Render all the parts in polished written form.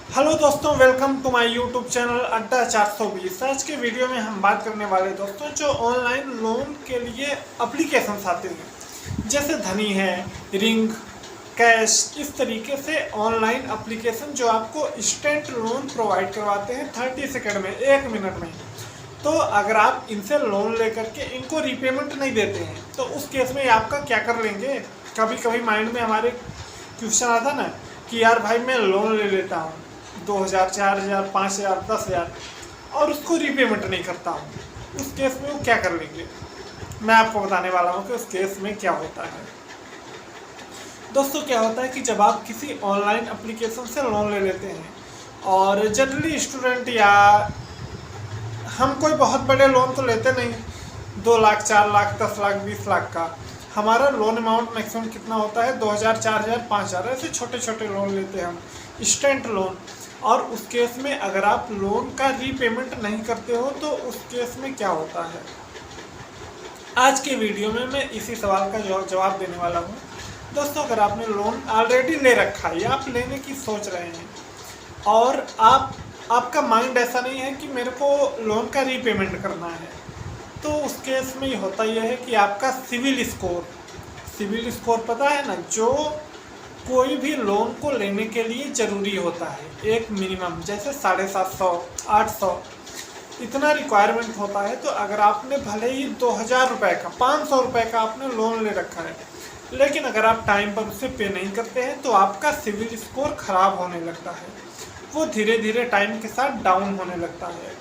Hello दोस्तों, welcome to my YouTube channel Adda 420। आज के वीडियो में हम बात करने वाले दोस्तों जो ऑनलाइन लोन के लिए एप्लीकेशंस आते हैं, जैसे धनी है, रिंग, कैश, इस तरीके से ऑनलाइन एप्लीकेशन जो आपको इंस्टेंट लोन प्रोवाइड करवाते हैं 30 सेकंड में, 1 मिनट में। तो अगर आप इनसे लोन लेकर के इनको रीपेमेंट नहीं देते हैं तो उस केस में आपका क्या कर लेंगे। कभी कभी माइंड में हमारे क्वेश्चन आता ना कि यार भाई मैं लोन ले लेता हूँ 2000, 4000, 5000, 10,000 और उसको रीपेमेंट नहीं करता हूँ, उस केस में वो क्या कर लेंगे। मैं आपको बताने वाला हूँ कि उस केस में क्या होता है। दोस्तों, क्या होता है कि जब आप किसी ऑनलाइन एप्लीकेशन से लोन ले लेते हैं और जनरली स्टूडेंट या हम कोई बहुत बड़े लोन तो लेते नहीं, 2 लाख, 4 लाख, 10 लाख, 20 लाख का हमारा लोन अमाउंट मैक्सिमम कितना होता है, 2000, 4000, 5000, ऐसे छोटे छोटे लोन लेते हैं हम, इंस्टेंट लोन। और उस केस में अगर आप लोन का रीपेमेंट नहीं करते हो तो उस केस में क्या होता है, आज के वीडियो में मैं इसी सवाल का जवाब देने वाला हूँ। दोस्तों, अगर आपने लोन ऑलरेडी ले रखा है या आप लेने की सोच रहे हैं और आपका माइंड ऐसा नहीं है कि मेरे को लोन का रीपेमेंट करना है, तो उस केस में होता यह है कि आपका सिविल स्कोर पता है ना, जो कोई भी लोन को लेने के लिए ज़रूरी होता है एक मिनिमम, जैसे 750, 800 इतना रिक्वायरमेंट होता है। तो अगर आपने भले ही 2000 रुपये का, 500 रुपये का आपने लोन ले रखा है, लेकिन अगर आप टाइम पर उसे पे नहीं करते हैं तो आपका सिविल स्कोर ख़राब होने लगता है, वो धीरे धीरे टाइम के साथ डाउन होने लगता है।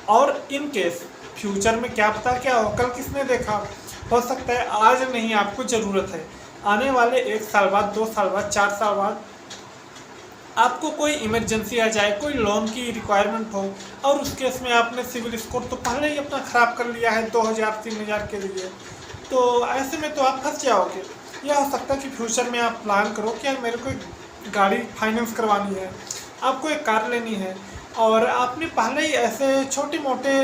और इन केस फ्यूचर में क्या पता क्या हो, कल किसने देखा, हो सकता है आज नहीं आपको ज़रूरत है, आने वाले 1 साल बाद, 2 साल बाद, 4 साल बाद आपको कोई इमरजेंसी आ जाए, कोई लोन की रिक्वायरमेंट हो, और उस केस में आपने सिविल स्कोर तो पहले ही अपना ख़राब कर लिया है 2000, 3000 के लिए, तो ऐसे में तो आप फंस जाओगे। यह हो सकता है कि फ्यूचर में आप प्लान करो कि यार मेरे को एक गाड़ी फाइनेंस करवानी है, आपको एक कार लेनी है, और आपने पहले ही ऐसे छोटे मोटे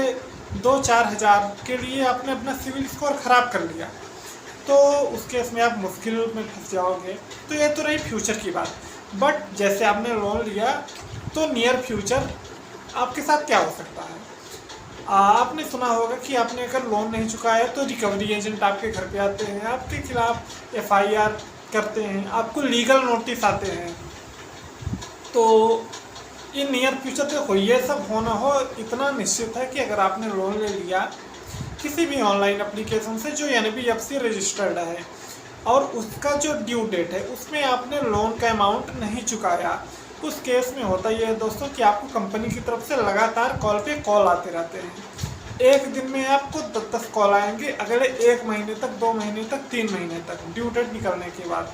2-4 हज़ार के लिए आपने अपना सिविल स्कोर ख़राब कर लिया, तो उस केस में आप मुश्किल में फंस जाओगे। तो ये तो रही फ्यूचर की बात, बट जैसे आपने लोन लिया तो नियर फ्यूचर आपके साथ क्या हो सकता है। आपने सुना होगा कि आपने अगर लोन नहीं चुकाया तो रिकवरी एजेंट आपके घर पे आते हैं, आपके खिलाफ FIR करते हैं, आपको लीगल नोटिस आते हैं। तो इन नियर फ्यूचर देखो, ये सब होना हो इतना निश्चित है कि अगर आपने लोन ले लिया किसी भी ऑनलाइन एप्लीकेशन से जो NBFC रजिस्टर्ड है और उसका जो ड्यू डेट है उसमें आपने लोन का अमाउंट नहीं चुकाया, उस केस में होता यह है दोस्तों कि आपको कंपनी की तरफ से लगातार कॉल पे कॉल आते रहते हैं। एक दिन में आपको 10-10 कॉल आएंगे, अगले 1 महीने तक, 2 महीने तक, 3 महीने तक ड्यू डेट निकलने के बाद।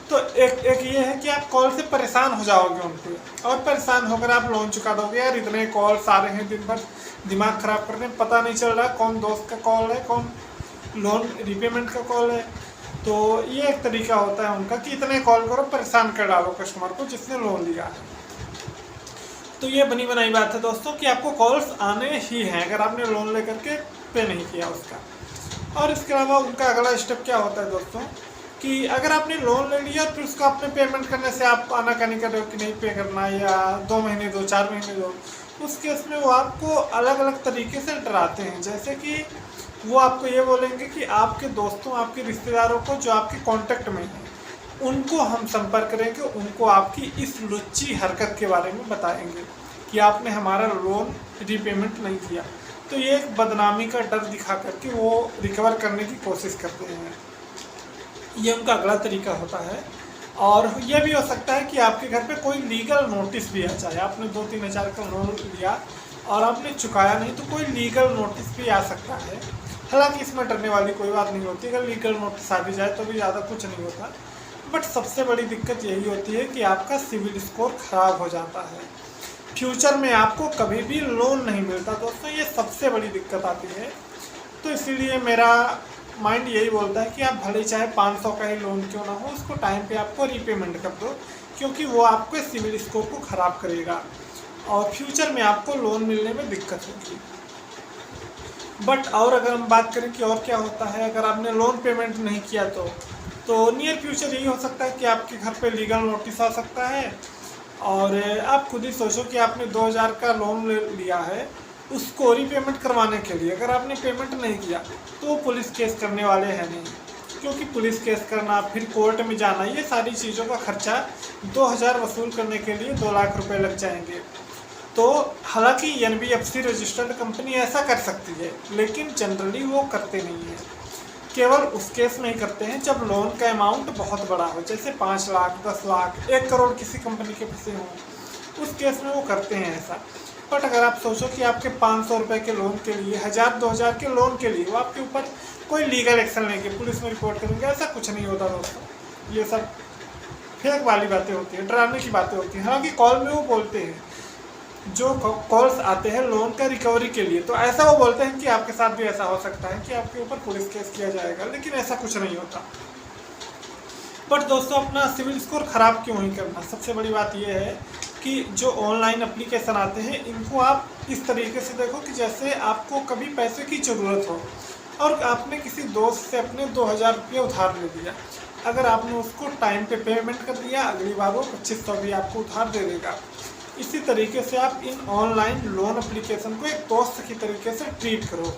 तो एक ये है कि आप कॉल से परेशान हो जाओगे उनको, और परेशान होकर आप लोन चुका दोगे। यार इतने कॉल्स आ रहे हैं दिन भर, दिमाग ख़राब कर रहे हैं, पता नहीं चल रहा कौन दोस्त का कॉल है, कौन लोन रीपेमेंट का कॉल है। तो ये एक तरीका होता है उनका कि इतने कॉल करो, परेशान कर डालो कस्टमर को जिसने लोन लिया है। तो ये बनी बनाई बात है दोस्तों कि आपको कॉल्स आने ही हैं अगर आपने लोन लेकर के पे नहीं किया उसका। और इसके अलावा उनका अगला स्टेप क्या होता है दोस्तों कि अगर आपने लोन ले लिया फिर उसका आपने पेमेंट करने से आप आनाकानी कर रहे हो कि नहीं पे करना, या 2 महीने दो, 4 महीने दो, उस केस में वो आपको अलग अलग तरीके से डराते हैं। जैसे कि वो आपको ये बोलेंगे कि आपके दोस्तों, आपके रिश्तेदारों को जो आपके कांटेक्ट में हैं उनको हम संपर्क करेंगे, उनको आपकी इस लुच्ची हरकत के बारे में बताएंगे कि आपने हमारा लोन रीपेमेंट नहीं किया। तो ये एक बदनामी का डर दिखा करके वो रिकवर करने की कोशिश करते हैं, ये उनका अगला तरीका होता है। और ये भी हो सकता है कि आपके घर पे कोई लीगल नोटिस भी आ जाए, आपने 2-3 हज़ार का लोन लिया और आपने चुकाया नहीं, तो कोई लीगल नोटिस भी आ सकता है। हालांकि इसमें डरने वाली कोई बात नहीं होती, अगर लीगल नोटिस आ भी जाए तो भी ज़्यादा कुछ नहीं होता। बट सबसे बड़ी दिक्कत यही होती है कि आपका सिविल स्कोर ख़राब हो जाता है, फ्यूचर में आपको कभी भी लोन नहीं मिलता दोस्तों, ये सबसे बड़ी दिक्कत आती है। तो इसीलिए मेरा माइंड यही बोलता है कि आप भले चाहे 500 का ही लोन क्यों ना हो, उसको टाइम पे आपको रीपेमेंट कर दो, क्योंकि वो आपके सिविल स्कोर को ख़राब करेगा और फ्यूचर में आपको लोन मिलने में दिक्कत होगी। बट और अगर हम बात करें कि और क्या होता है अगर आपने लोन पेमेंट नहीं किया तो नियर फ्यूचर यही हो सकता है कि आपके घर पे लीगल नोटिस आ सकता है और आप खुद ही सोचो कि आपने 2000 का लोन लिया है उसको रीपेमेंट करवाने के लिए, अगर आपने पेमेंट नहीं किया तो वो पुलिस केस करने वाले हैं नहीं, क्योंकि पुलिस केस करना, फिर कोर्ट में जाना, ये सारी चीज़ों का खर्चा 2000 वसूल करने के लिए 2 लाख रुपए लग जाएंगे। तो हालांकि NBFC रजिस्टर्ड कंपनी ऐसा कर सकती है, लेकिन जनरली वो करते नहीं है। केवल उस केस में ही करते हैं जब लोन का अमाउंट बहुत बड़ा हो, जैसे 5 लाख, 10 लाख, 1 करोड़ किसी कंपनी के पैसे हों, उस केस में वो करते हैं ऐसा। बट अगर आप सोचो कि आपके 500 रुपये के लोन के लिए, 1000-2000 के लोन के लिए वो आपके ऊपर कोई लीगल एक्शन लेंगे, पुलिस में रिपोर्ट करेंगे, ऐसा कुछ नहीं होता दोस्तों। ये सब फेक वाली बातें होती हैं, डराने की बातें होती हैं। हालांकि कॉल में वो बोलते हैं, जो कॉल्स आते हैं लोन का रिकवरी के लिए, तो ऐसा वो बोलते हैं कि आपके साथ भी ऐसा हो सकता है कि आपके ऊपर पुलिस केस किया जाएगा, लेकिन ऐसा कुछ नहीं होता। बट दोस्तों, अपना सिविल स्कोर ख़राब क्यों ही करना। सबसे बड़ी बात यह है कि जो ऑनलाइन एप्लीकेशन आते हैं इनको आप इस तरीके से देखो कि जैसे आपको कभी पैसे की ज़रूरत हो और आपने किसी दोस्त से अपने 2000 रुपये उधार ले लिया, अगर आपने उसको टाइम पे पेमेंट कर दिया, अगली बार वो 2500 भी आपको उधार दे देगा। इसी तरीके से आप इन ऑनलाइन लोन एप्लीकेशन को एक दोस्त की तरीके से ट्रीट करो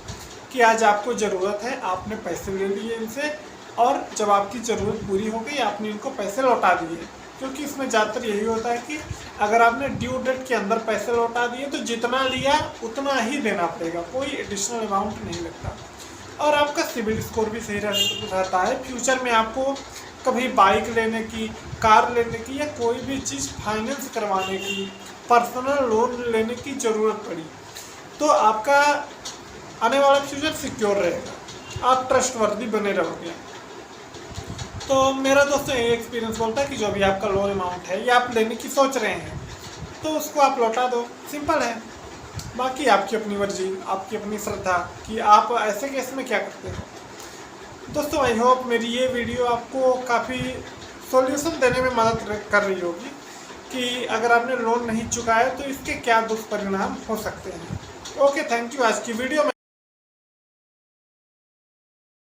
कि आज आपको ज़रूरत है, आपने पैसे ले लिए इनसे, और जब आपकी ज़रूरत पूरी हो गई आपने इनको पैसे लौटा दिए। क्योंकि इसमें ज़्यादातर यही होता है कि अगर आपने ड्यू डेट के अंदर पैसे लौटा दिए तो जितना लिया उतना ही देना पड़ेगा, कोई एडिशनल अमाउंट नहीं लगता, और आपका सिविल स्कोर भी सही रहता है। फ्यूचर में आपको कभी बाइक लेने की, कार लेने की या कोई भी चीज़ फाइनेंस करवाने की, पर्सनल लोन लेने की ज़रूरत पड़ी तो आपका आने वाला फ्यूचर सिक्योर रहेगा, आप ट्रस्टवर्दी बने रहोगे। तो मेरा दोस्तों ये एक्सपीरियंस बोलता है कि जो भी आपका लोन अमाउंट है या आप लेने की सोच रहे हैं तो उसको आप लौटा दो, सिंपल है। बाकी आपकी अपनी मर्जी, आपकी अपनी श्रद्धा कि आप ऐसे केस में क्या करते हो। दोस्तों, आई होप मेरी ये वीडियो आपको काफ़ी सॉल्यूशन देने में मदद कर रही होगी कि अगर आपने लोन नहीं चुकाया तो इसके क्या दुष्परिणाम हो सकते हैं। Okay, thank you. आज की वीडियो में